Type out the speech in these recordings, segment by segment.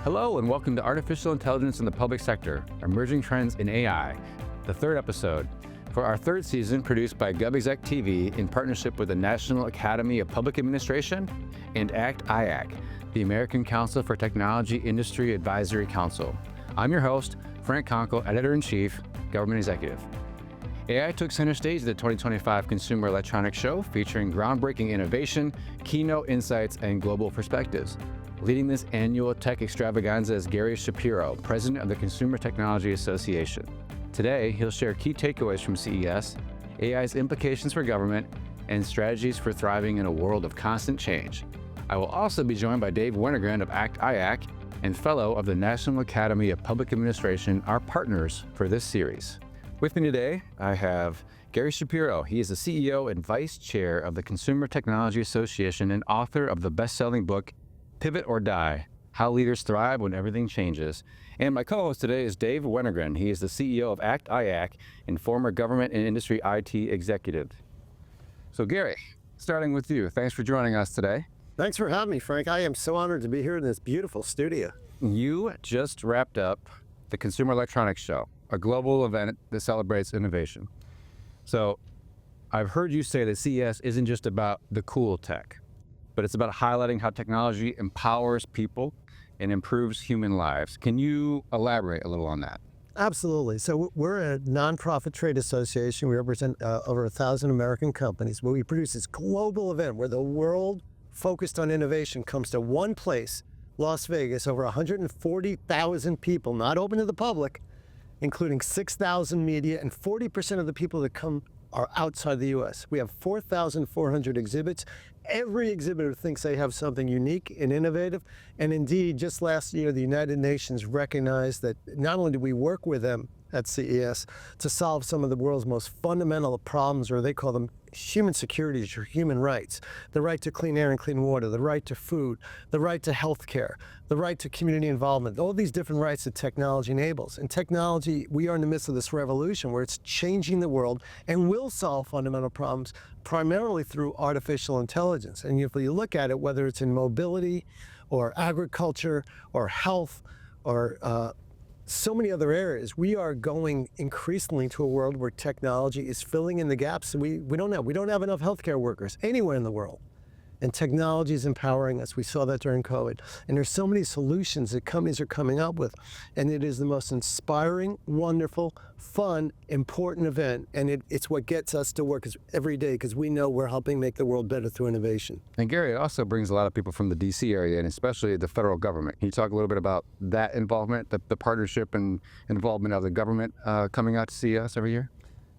Hello and welcome to Artificial Intelligence in the Public Sector, Emerging Trends in AI, the third episode for our third season produced by GovExec TV in partnership with the National Academy of Public Administration and ACT-IAC, the American Council for Technology Industry Advisory Council. I'm your host, Frank Conkle, Editor-in-Chief, Government Executive. AI took center stage at the 2025 Consumer Electronics Show, featuring groundbreaking innovation, keynote insights, and global perspectives. Leading this annual tech extravaganza is Gary Shapiro, president of the Consumer Technology Association. Today, he'll share key takeaways from CES, AI's implications for government, and strategies for thriving in a world of constant change. I will also be joined by Dave Wennergren of ACT-IAC and fellow of the National Academy of Public Administration, our partners for this series. With me today, I have Gary Shapiro. He is the CEO and Vice Chair of the Consumer Technology Association and author of the best-selling book, Pivot or Die, How Leaders Thrive When Everything Changes. And my co-host today is Dave Wennergren. He is the CEO of ACT-IAC and former government and industry IT executive. So Gary, starting with you, thanks for joining us today. Thanks for having me, Frank. I am so honored to be here in this beautiful studio. You just wrapped up the Consumer Electronics Show, a global event that celebrates innovation. So I've heard you say that CES isn't just about the cool tech, but it's about highlighting how technology empowers people and improves human lives. Can you elaborate a little on that? Absolutely. So we're a nonprofit trade association. We represent over 1,000 American companies, where we produce this global event where the world focused on innovation comes to one place, Las Vegas, over 140,000 people, not open to the public, including 6,000 media, and 40% of the people that come are outside the U.S. We have 4,400 exhibits. Every exhibitor thinks they have something unique and innovative. And indeed, just last year, the United Nations recognized that not only do we work with them at CES to solve some of the world's most fundamental problems, or they call them human securities or human rights, the right to clean air and clean water, the right to food, the right to health care, the right to community involvement, all these different rights that technology enables. And technology, we are in the midst of this revolution where it's changing the world and will solve fundamental problems primarily through artificial intelligence. And if you look at it, whether it's in mobility or agriculture or health or so many other areas, we are going increasingly to a world where technology is filling in the gaps. We don't have enough healthcare workers anywhere in the world. And technology is empowering us. We saw that during COVID. And there's so many solutions that companies are coming up with. And it is the most inspiring, wonderful, fun, important event. And it's what gets us to work every day, because we know we're helping make the world better through innovation. And Gary, it also brings a lot of people from the DC area and especially the federal government. Can you talk a little bit about that involvement, the partnership and involvement of the government coming out to see us every year?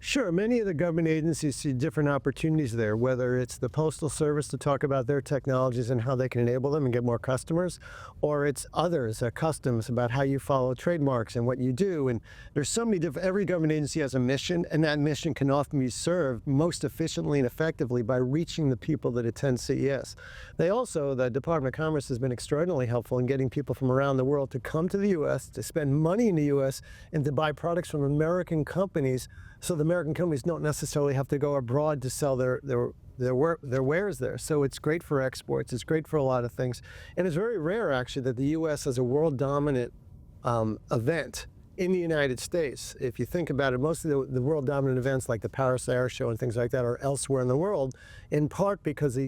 Sure. Many of the government agencies see different opportunities there, whether it's the Postal Service to talk about their technologies and how they can enable them and get more customers, or it's others, customs, about how you follow trademarks and what you do. And there's so many different, every government agency has a mission, and that mission can often be served most efficiently and effectively by reaching the people that attend CES. The Department of Commerce has been extraordinarily helpful in getting people from around the world to come to the U.S., to spend money in the U.S., and to buy products from American companies, so the American companies don't necessarily have to go abroad to sell their wares there. So it's great for exports. It's great for a lot of things. And it's very rare, actually, that the U.S. has a world-dominant event in the United States. If you think about it, most of the world-dominant events like the Paris Air Show and things like that are elsewhere in the world, in part because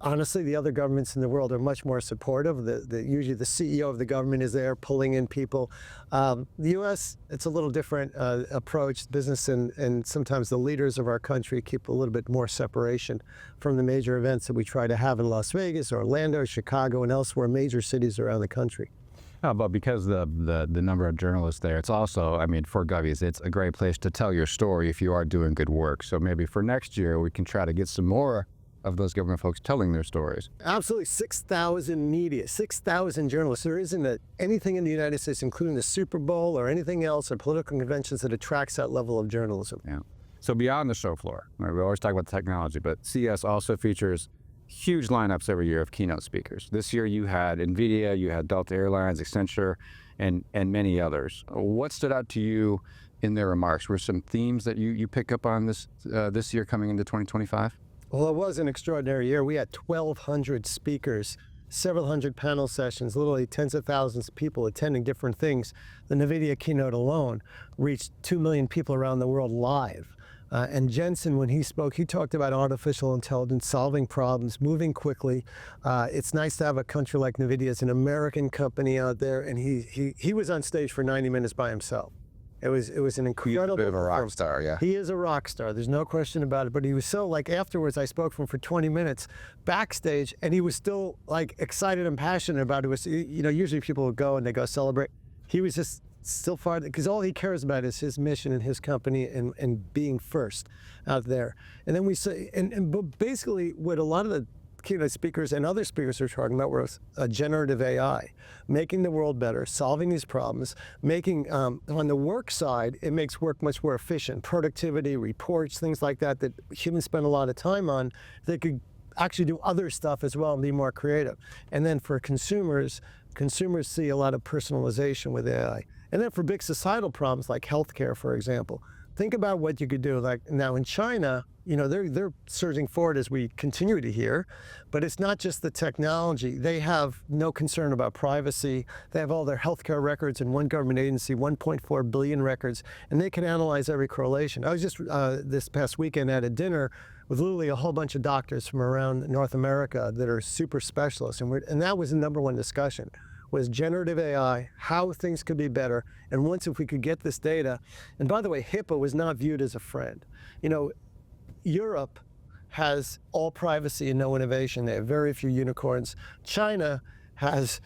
honestly, the other governments in the world are much more supportive. Usually the CEO of the government is there pulling in people. The U.S., it's a little different approach. Business and sometimes the leaders of our country keep a little bit more separation from the major events that we try to have in Las Vegas, Orlando, Chicago, and elsewhere, major cities around the country. But because the number of journalists there, it's also, for Govies, it's a great place to tell your story if you are doing good work. So maybe for next year, we can try to get some more of those government folks telling their stories. Absolutely. 6,000 media, 6,000 journalists. There isn't anything in the United States, including the Super Bowl or anything else or political conventions, that attracts that level of journalism. Yeah. So beyond the show floor, right, we always talk about the technology, but CES also features huge lineups every year of keynote speakers. This year you had NVIDIA, you had Delta Airlines, Accenture, and many others. What stood out to you in their remarks? Were some themes that you pick up on this year coming into 2025? Well, it was an extraordinary year. We had 1,200 speakers several hundred panel sessions, literally tens of thousands of people attending different things. The NVIDIA keynote alone reached 2 million people around the world live. And Jensen, when he spoke, he talked about artificial intelligence, solving problems, moving quickly. It's nice to have a country like NVIDIA as an American company out there, and he was on stage for 90 minutes by himself. It was an incredible. He's a bit of a rock star, yeah. He is a rock star. There's no question about it. But he was so, like, afterwards, I spoke to him for 20 minutes backstage, and he was still, like, excited and passionate about it. It was, you know, usually people would go and they go celebrate. He was just still far, because all he cares about is his mission and his company and being first out there. And then we say, but basically what a lot of the keynote speakers and other speakers are talking about was generative AI, making the world better, solving these problems, making, on the work side, it makes work much more efficient. Productivity, reports, things like that humans spend a lot of time on, they could actually do other stuff as well and be more creative. And then for consumers see a lot of personalization with AI. And then for big societal problems like healthcare, for example, think about what you could do. Like now in China, you know, they're surging forward as we continue to hear, but it's not just the technology. They have no concern about privacy. They have all their healthcare records in one government agency, 1.4 billion records, and they can analyze every correlation. I was just this past weekend at a dinner with literally a whole bunch of doctors from around North America that are super specialists, and that was the number one discussion, was generative AI, how things could be better, and once if we could get this data. And by the way, HIPAA was not viewed as a friend. You know, Europe has all privacy and no innovation. They have very few unicorns. China has,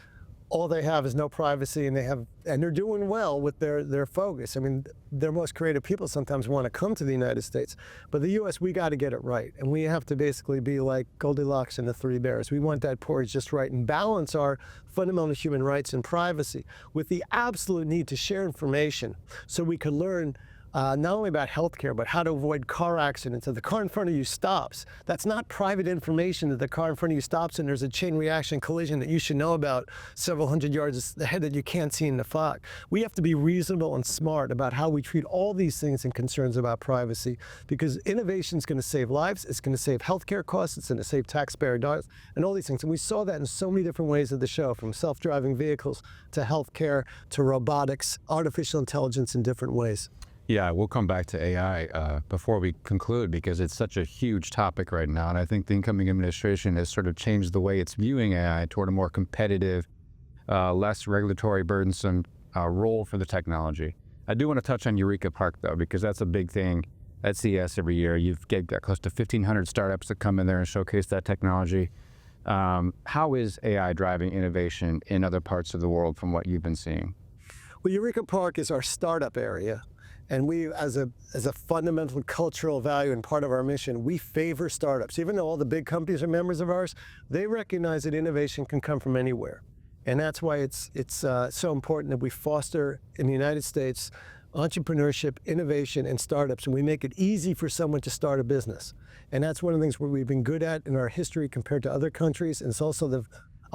all they have is no privacy, and they're doing well with their focus. I mean, their most creative people sometimes want to come to the United States, but the US, we got to get it right. And we have to basically be like Goldilocks and the Three Bears. We want that porridge just right and balance our fundamental human rights and privacy with the absolute need to share information so we can learn not only about healthcare, but how to avoid car accidents. If the car in front of you stops, that's not private information that the car in front of you stops and there's a chain reaction collision that you should know about several hundred yards ahead that you can't see in the fog. We have to be reasonable and smart about how we treat all these things and concerns about privacy, because innovation is going to save lives, it's going to save healthcare costs, it's going to save taxpayer dollars, and all these things. And we saw that in so many different ways of the show, from self-driving vehicles to healthcare to robotics, artificial intelligence in different ways. Yeah, we'll come back to AI before we conclude, because it's such a huge topic right now. And I think the incoming administration has sort of changed the way it's viewing AI toward a more competitive, less regulatory burdensome role for the technology. I do want to touch on Eureka Park, though, because that's a big thing at CES every year. You've got close to 1,500 startups that come in there and showcase that technology. How is AI driving innovation in other parts of the world from what you've been seeing? Well, Eureka Park is our startup area. And we, as a fundamental cultural value and part of our mission, we favor startups. Even though all the big companies are members of ours, they recognize that innovation can come from anywhere. And that's why it's so important that we foster in the United States entrepreneurship, innovation, and startups, and we make it easy for someone to start a business. And that's one of the things where we've been good at in our history compared to other countries. And it's also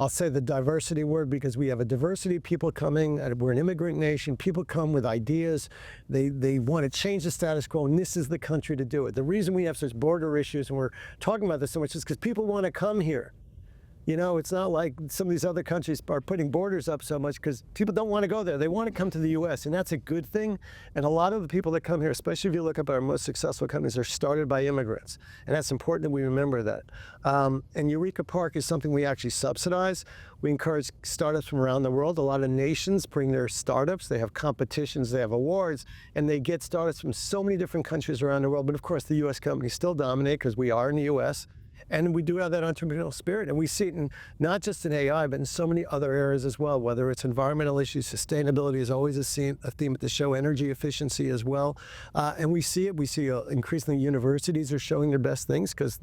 I'll say the diversity word, because we have a diversity of people coming. We're an immigrant nation. People come with ideas. They want to change the status quo, and this is the country to do it. The reason we have such border issues, and we're talking about this so much, is because people want to come here. You know, it's not like some of these other countries are putting borders up so much because people don't want to go there. They want to come to the U.S., and that's a good thing. And a lot of the people that come here, especially if you look up our most successful companies, are started by immigrants. And that's important that we remember that. And Eureka Park is something we actually subsidize. We encourage startups from around the world. A lot of nations bring their startups. They have competitions, they have awards, and they get startups from so many different countries around the world. But of course, the U.S. companies still dominate because we are in the U.S., and we do have that entrepreneurial spirit, and we see it not just in AI, but in so many other areas as well, whether it's environmental issues. Sustainability is always a theme at the show, energy efficiency as well. And we see it. We see increasingly universities are showing their best things because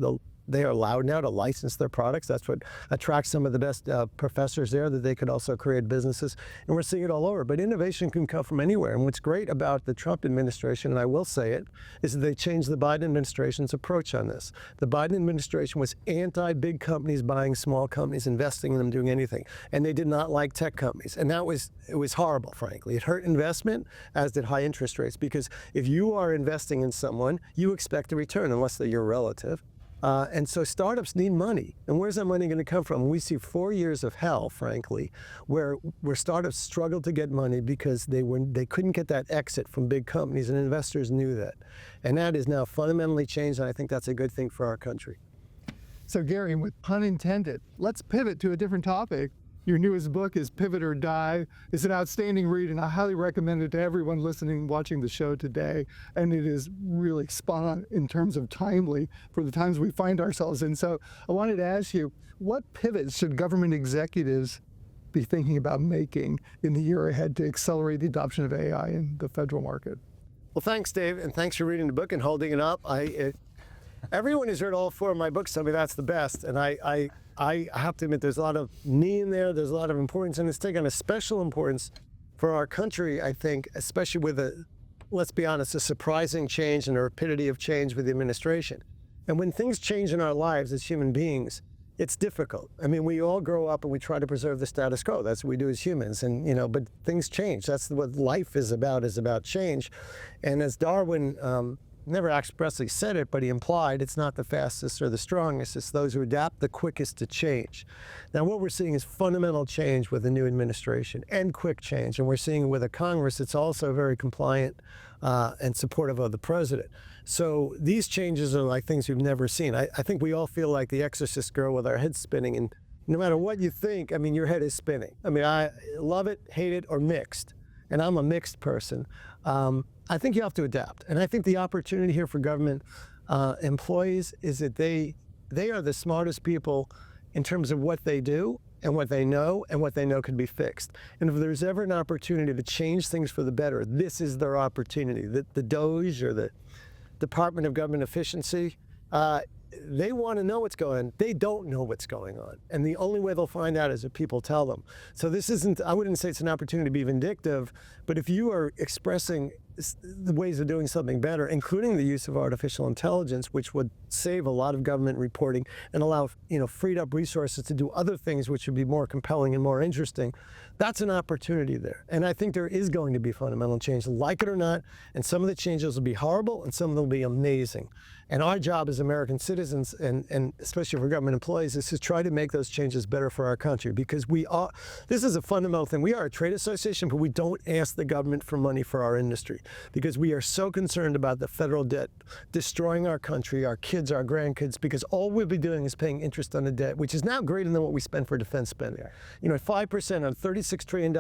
they are allowed now to license their products. That's what attracts some of the best professors there, that they could also create businesses. And we're seeing it all over. But innovation can come from anywhere. And what's great about the Trump administration, and I will say it, is that they changed the Biden administration's approach on this. The Biden administration was anti-big companies buying small companies, investing in them, doing anything. And they did not like tech companies. And it was horrible, frankly. It hurt investment, as did high interest rates. Because if you are investing in someone, you expect a return, unless they're your relative. And so startups need money. And where's that money going to come from? We see 4 years of hell, frankly, where startups struggled to get money because they couldn't get that exit from big companies, and investors knew that. And that is now fundamentally changed, and I think that's a good thing for our country. So Gary, with pun intended, let's pivot to a different topic. Your newest book is Pivot or Die. It's an outstanding read, and I highly recommend it to everyone listening, watching the show today. And it is really spot on in terms of timely for the times we find ourselves in. So I wanted to ask you, what pivots should government executives be thinking about making in the year ahead to accelerate the adoption of AI in the federal market? Well, thanks, Dave, and thanks for reading the book and holding it up. Everyone who's read all 4 of my books tell me that's the best, and I have to admit there's a lot of me in there, there's a lot of importance, and it's taken a special importance for our country, I think, especially with let's be honest, a surprising change and a rapidity of change with the administration. And when things change in our lives as human beings, it's difficult. I mean, we all grow up and we try to preserve the status quo. That's what we do as humans, and but things change. That's what life is about change. And as Darwin never expressly said it, but he implied it's not the fastest or the strongest, it's those who adapt the quickest to change. Now what we're seeing is fundamental change with the new administration and quick change, and we're seeing with a Congress that's also very compliant and supportive of the president. So these changes are like things we've never seen. I think we all feel like the Exorcist girl with our heads spinning, and no matter what you think, I mean, your head is spinning. I mean, I love it, hate it, or mixed, and I'm a mixed person. I think you have to adapt. And I think the opportunity here for government employees is that they are the smartest people in terms of what they do and what they know could be fixed. And if there's ever an opportunity to change things for the better, this is their opportunity. The DOGE or the Department of Government Efficiency, they want to know what's going on. They don't know what's going on. And the only way they'll find out is if people tell them. So this isn't, I wouldn't say it's an opportunity to be vindictive, but if you are expressing the ways of doing something better, including the use of artificial intelligence, which would save a lot of government reporting and allow freed up resources to do other things which would be more compelling and more interesting, that's an opportunity there. And I think there is going to be fundamental change, like it or not, and some of the changes will be horrible and some of them will be amazing. And our job as American citizens, and especially for government employees, is to try to make those changes better for our country, because this is a fundamental thing. We are a trade association, but we don't ask the government for money for our industry, because we are so concerned about the federal debt destroying our country, our kids, our grandkids, because all we'll be doing is paying interest on the debt, which is now greater than what we spend for defense spending. 5% on $36 trillion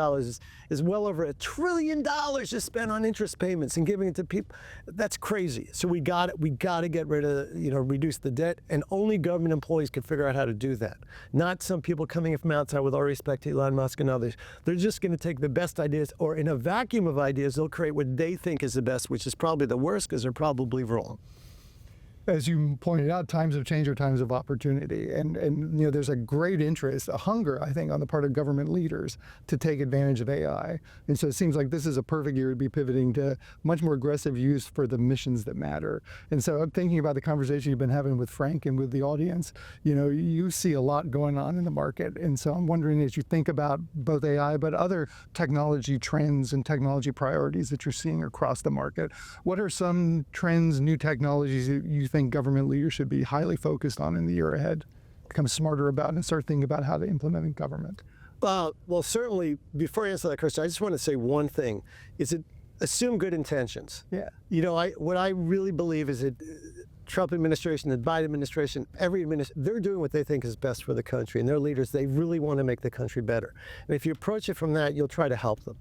is well over $1 trillion to spend on interest payments and giving it to people. That's crazy. So we got to get rid of, reduce the debt, and only government employees can figure out how to do that. Not some people coming from outside, with all respect to Elon Musk and others. They're just going to take the best ideas, or in a vacuum of ideas, they'll create what they think is the best, which is probably the worst, because they're probably wrong. As you pointed out, times of change are times of opportunity, and there's a great interest, a hunger, I think, on the part of government leaders to take advantage of AI. And so it seems like this is a perfect year to be pivoting to much more aggressive use for the missions that matter. And so I'm thinking about the conversation you've been having with Frank and with the audience. You see a lot going on in the market, and so I'm wondering, as you think about both AI but other technology trends and technology priorities that you're seeing across the market, what are some trends, new technologies that you think government leaders should be highly focused on in the year ahead, become smarter about, and start thinking about how to implement in government? Well, certainly, before I answer that question, I just want to say one thing, is that assume good intentions. Yeah. What I really believe is that Trump administration, the Biden administration, they're doing what they think is best for the country, and their leaders, they really want to make the country better. And if you approach it from that, you'll try to help them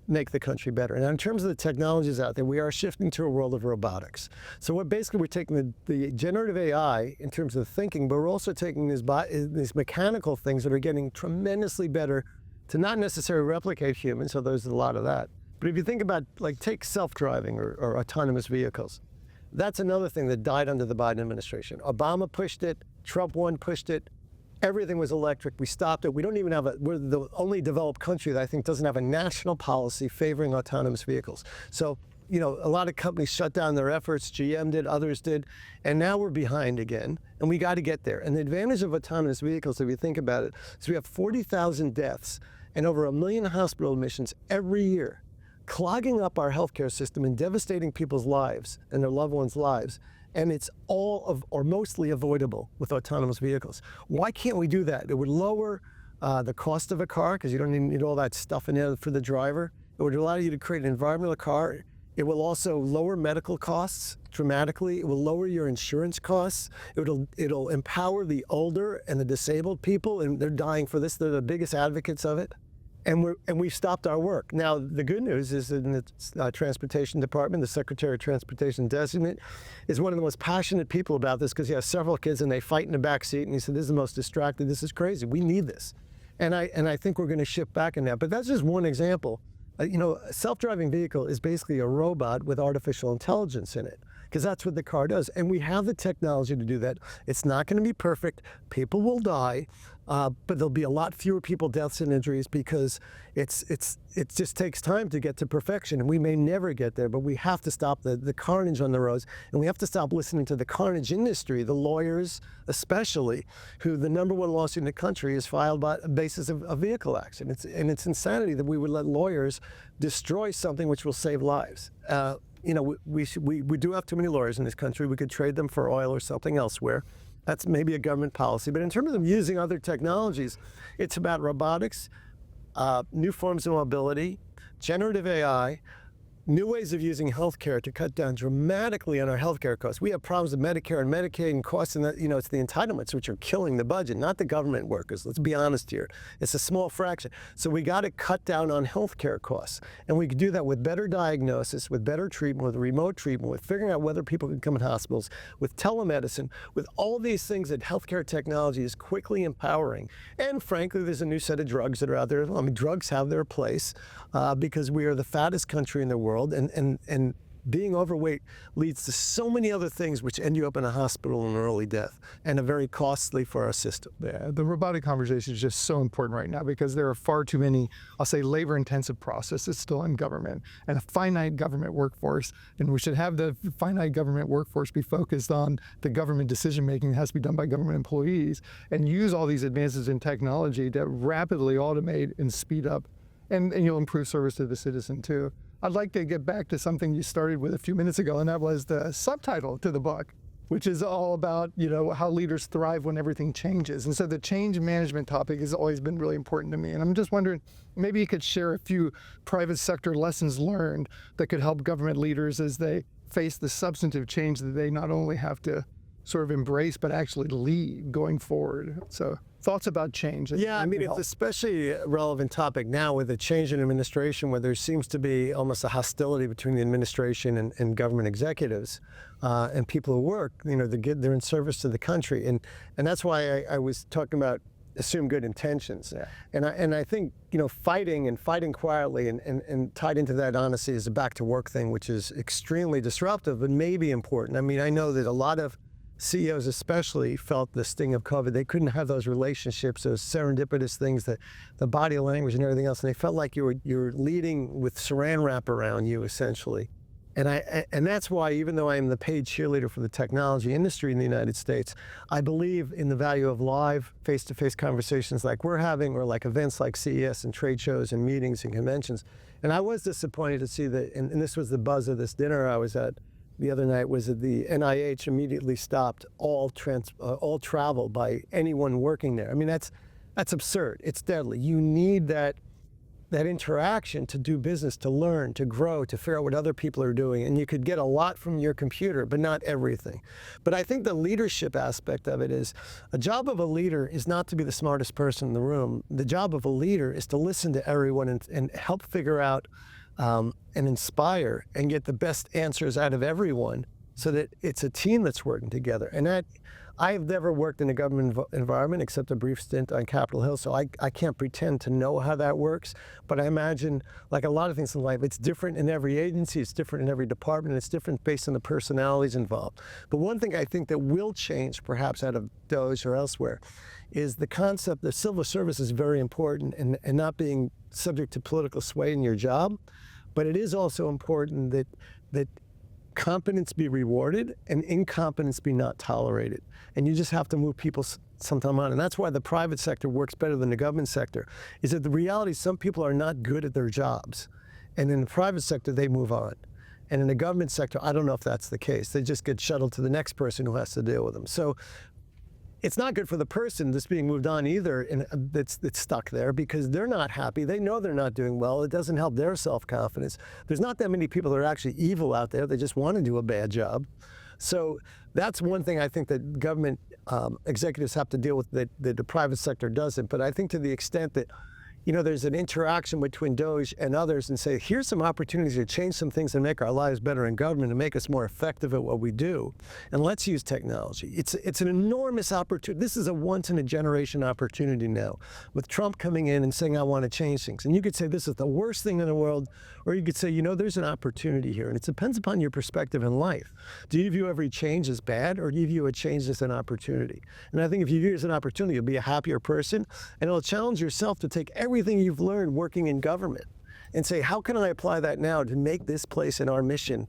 make the country better. And in terms of the technologies out there, we are shifting to a world of robotics. So we're taking the generative AI in terms of thinking, but we're also taking these mechanical things that are getting tremendously better to not necessarily replicate humans, so there's a lot of that. But if you think about, take self-driving or autonomous vehicles, that's another thing that died under the Biden administration. Obama pushed it, Trump pushed it. Everything was electric. We stopped it. We don't even we're the only developed country that I think doesn't have a national policy favoring autonomous vehicles. So, a lot of companies shut down their efforts. GM did, others did, and now we're behind again, and we got to get there. And the advantage of autonomous vehicles, if you think about it, is we have 40,000 deaths and over 1 million hospital admissions every year, clogging up our healthcare system and devastating people's lives and their loved ones' lives. And it's all of, or mostly avoidable with autonomous vehicles. Why can't we do that? It would lower the cost of a car because you don't need all that stuff in there for the driver. It would allow you to create an environmental car. It will also lower medical costs dramatically. It will lower your insurance costs. It'll empower the older and the disabled people, and they're dying for this. They're the biggest advocates of it. And we've stopped our work. Now, the good news is that in the Transportation Department, the Secretary of Transportation designate is one of the most passionate people about this because he has several kids and they fight in the back seat, and he said, this is the most distracted, this is crazy, we need this. And I think we're gonna shift back in that. But that's just one example. You know, a self-driving vehicle is basically a robot with artificial intelligence in it, because that's what the car does. And we have the technology to do that. It's not going to be perfect. People will die, but there'll be a lot fewer people, deaths and injuries, because it just takes time to get to perfection. And we may never get there, but we have to stop the carnage on the roads. And we have to stop listening to the carnage industry, the lawyers especially, who the #1 lawsuit in the country is filed by a basis of a vehicle accident. And it's insanity that we would let lawyers destroy something which will save lives. You know, we do have too many lawyers in this country. We could trade them for oil or something elsewhere. That's maybe a government policy. But in terms of using other technologies, it's about robotics, new forms of mobility, generative AI, new ways of using healthcare to cut down dramatically on our healthcare costs. We have problems with Medicare and Medicaid and costs, and that, you know, it's the entitlements which are killing the budget, not the government workers. Let's be honest here. It's a small fraction. So we got to cut down on healthcare costs, and we can do that with better diagnosis, with better treatment, with remote treatment, with figuring out whether people can come in hospitals, with telemedicine, with all these things that healthcare technology is quickly empowering. And frankly, there's a new set of drugs that are out there. I mean, drugs have their place because we are the fattest country in the world. And being overweight leads to so many other things which end you up in a hospital and early death, and are very costly for our system. Yeah, the robotic conversation is just so important right now because there are far too many, I'll say, labor-intensive processes still in government and a finite government workforce. And we should have the finite government workforce be focused on the government decision-making that has to be done by government employees, and use all these advances in technology to rapidly automate and speed up, and you'll improve service to the citizen too. I'd like to get back to something you started with a few minutes ago, and that was the subtitle to the book, which is all about, you know, how leaders thrive when everything changes. And so the change management topic has always been really important to me. And I'm just wondering, maybe you could share a few private sector lessons learned that could help government leaders as they face the substantive change that they not only have to sort of embrace, but actually lead going forward. So thoughts about change. Yeah, I mean, it's especially a relevant topic now with the change in administration, where there seems to be almost a hostility between the administration and government executives and people who work. You know, they're in service to the country, and that's why I was talking about assume good intentions. Yeah. And I think, you know, fighting quietly and tied into that honesty is a back to work thing, which is extremely disruptive, but maybe important. I mean, I know that a lot of CEOs especially felt the sting of COVID. They couldn't have those relationships, those serendipitous things, that the body language and everything else, and they felt like you were leading with saran wrap around you, essentially. And that's why, even though I am the paid cheerleader for the technology industry in the United States, I believe in the value of live face-to-face conversations like we're having, or like events like CES and trade shows and meetings and conventions. And I was disappointed to see that, and this was the buzz of this dinner I was at the other night, was that the NIH immediately stopped all travel by anyone working there. I mean, that's absurd. It's deadly. You need that interaction to do business, to learn, to grow, to figure out what other people are doing. And you could get a lot from your computer, but not everything. But I think the leadership aspect of it is, a job of a leader is not to be the smartest person in the room. The job of a leader is to listen to everyone and help figure out and inspire and get the best answers out of everyone, so that it's a team that's working together. And that, I've never worked in a government environment except a brief stint on Capitol Hill, so I can't pretend to know how that works. But I imagine, like a lot of things in life, it's different in every agency, it's different in every department, it's different based on the personalities involved. But one thing I think that will change, perhaps out of DOGE or elsewhere, is the concept that civil service is very important, and not being subject to political sway in your job. But it is also important that competence be rewarded and incompetence be not tolerated. And you just have to move people sometime on. And that's why the private sector works better than the government sector, is that the reality is some people are not good at their jobs. And in the private sector, they move on. And in the government sector, I don't know if that's the case. They just get shuttled to the next person who has to deal with them. So it's not good for the person that's being moved on either, and that's stuck there, because they're not happy. They know they're not doing well. It doesn't help their self-confidence. There's not that many people that are actually evil out there. They just want to do a bad job. So that's one thing I think that government executives have to deal with that the private sector doesn't. But I think to the extent that, you know, there's an interaction between DOGE and others and say, here's some opportunities to change some things and make our lives better in government and make us more effective at what we do. And let's use technology. It's an enormous opportunity. This is a once-in-a-generation opportunity now, with Trump coming in and saying, I want to change things. And you could say this is the worst thing in the world, or you could say, you know, there's an opportunity here. And it depends upon your perspective in life. Do you view every change as bad, or do you view a change as an opportunity? And I think if you view it as an opportunity, you'll be a happier person, and it'll challenge yourself to take everything you've learned working in government and say, how can I apply that now to make this place and our mission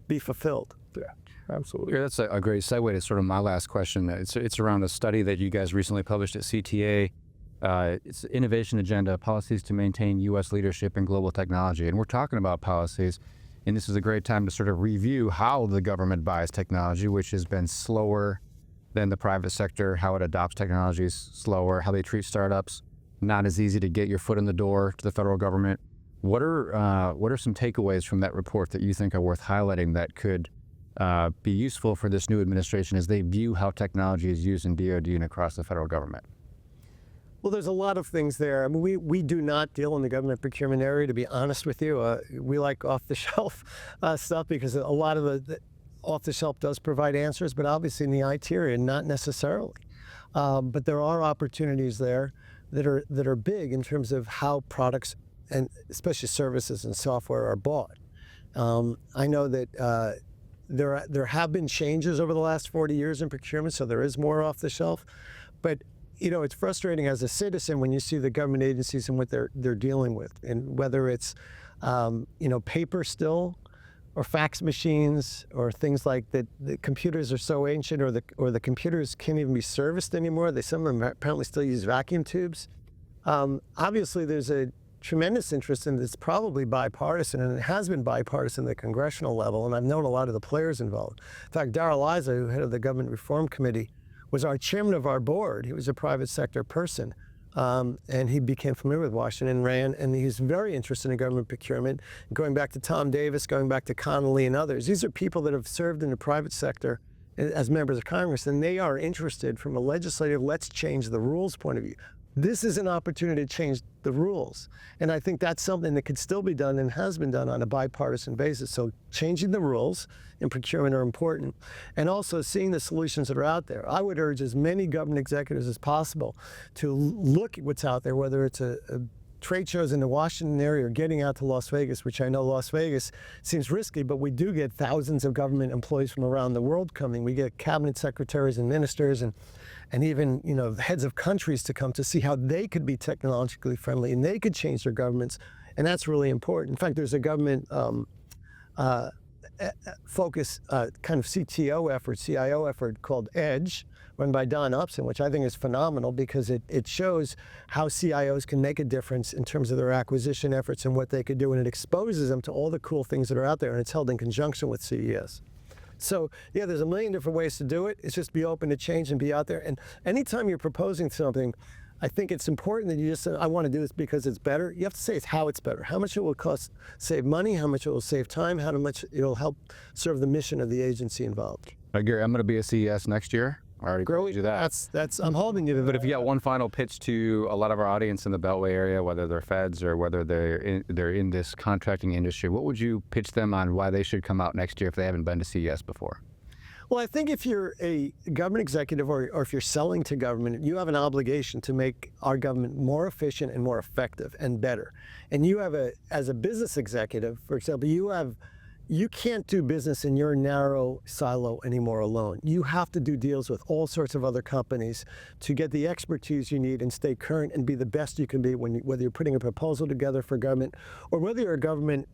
be fulfilled? Yeah, absolutely. Yeah, that's a great segue to sort of my last question. It's around a study that you guys recently published at CTA. It's Innovation Agenda, Policies to Maintain U.S. Leadership in Global Technology. And we're talking about policies, and this is a great time to sort of review how the government buys technology, which has been slower than the private sector, how it adopts technologies slower, how they treat startups. Not as easy to get your foot in the door to the federal government. What are some takeaways from that report that you think are worth highlighting that could be useful for this new administration as they view how technology is used in DoD and across the federal government? Well, there's a lot of things there. I mean, we do not deal in the government procurement area, to be honest with you. We like off-the-shelf stuff, because a lot of the off-the-shelf does provide answers, but obviously in the IT area, not necessarily. But there are opportunities there that are big in terms of how products, and especially services and software, are bought. I know that there have been changes over the last 40 years in procurement, so there is more off the shelf. But you know, it's frustrating as a citizen when you see the government agencies and what they're dealing with, and whether it's you know, paper still, or fax machines, or things like that. The computers are so ancient, or the computers can't even be serviced anymore. Some of them apparently still use vacuum tubes. Obviously, there's a tremendous interest in this, probably bipartisan, and it has been bipartisan at the congressional level. And I've known a lot of the players involved. In fact, Darrell Issa, who head of the Government Reform Committee, was our chairman of our board. He was a private sector person. And he became familiar with Washington, ran, and he's very interested in government procurement. Going back to Tom Davis, going back to Connolly and others, these are people that have served in the private sector as members of Congress, and they are interested from a legislative, let's change the rules point of view. This is an opportunity to change the rules. And I think that's something that could still be done and has been done on a bipartisan basis. So changing the rules in procurement are important, and also seeing the solutions that are out there. I would urge as many government executives as possible to look at what's out there, whether it's a trade shows in the Washington area or getting out to Las Vegas, which I know Las Vegas seems risky, but we do get thousands of government employees from around the world coming. We get cabinet secretaries and ministers and even, you know, heads of countries to come to see how they could be technologically friendly and they could change their governments, and that's really important. In fact, there's a government focus kind of CTO effort, CIO effort called EDGE, run by Don Upson, which I think is phenomenal, because it shows how CIOs can make a difference in terms of their acquisition efforts and what they could do, and it exposes them to all the cool things that are out there, and it's held in conjunction with CES. So yeah, there's a million different ways to do it. It's just be open to change and be out there. And anytime you're proposing something, I think it's important that you just say, I want to do this because it's better. You have to say it's how it's better, how much it will cost, save money, how much it will save time, how much it'll help serve the mission of the agency involved. Gary, I'm going to be at CES next year. I already told you that. That's I'm holding you to that. But if you got one final pitch to a lot of our audience in the Beltway area, whether they're feds or whether they're in this contracting industry, what would you pitch them on why they should come out next year if they haven't been to CES before? Well, I think if you're a government executive or if you're selling to government, you have an obligation to make our government more efficient and more effective and better. And you have as a business executive, for example, you can't do business in your narrow silo anymore alone. You have to do deals with all sorts of other companies to get the expertise you need and stay current and be the best you can be whether you're putting a proposal together for government or whether you're a government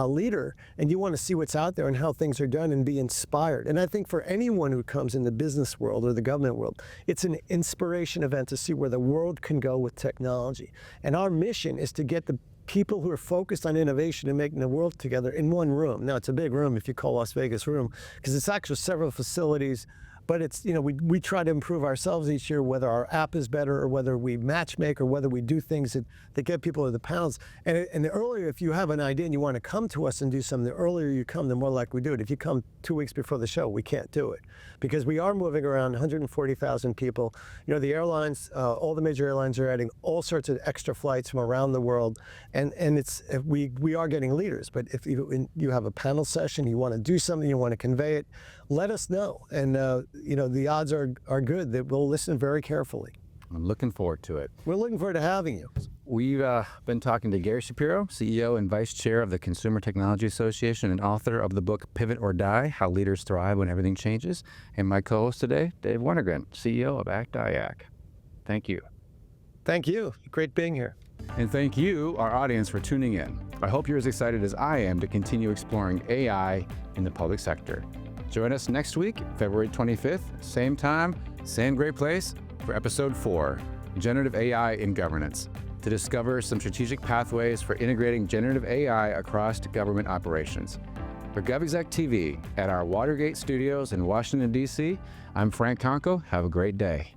leader and you want to see what's out there and how things are done and be inspired. And I think for anyone who comes in the business world or the government world, it's an inspiration event to see where the world can go with technology. And our mission is to get the people who are focused on innovation and making the world together in one room. Now, it's a big room if you call Las Vegas room, because it's actually several facilities. But it's, we try to improve ourselves each year, whether our app is better or whether we matchmake or whether we do things that get people to the panels. And the earlier, if you have an idea and you want to come to us and do something, the earlier you come, the more likely we do it. If you come 2 weeks before the show, we can't do it because we are moving around 140,000 people. The airlines, all the major airlines are adding all sorts of extra flights from around the world. And we are getting leaders. But if you have a panel session, you want to do something, you want to convey it, let us know. And the odds are good that we'll listen very carefully. I'm looking forward to it. We're looking forward to having you. We've been talking to Gary Shapiro, CEO and Vice Chair of the Consumer Technology Association and author of the book Pivot or Die, How Leaders Thrive When Everything Changes. And my co-host today, Dave Wintergren, CEO of ACT-IAC. Thank you. Thank you. Great being here. And thank you, our audience, for tuning in. I hope you're as excited as I am to continue exploring AI in the public sector. Join us next week, February 25th, same time, same great place, for episode 4, Generative AI in Governance, to discover some strategic pathways for integrating generative AI across government operations. For GovExec TV at our Watergate studios in Washington, D.C., I'm Frank Conco. Have a great day.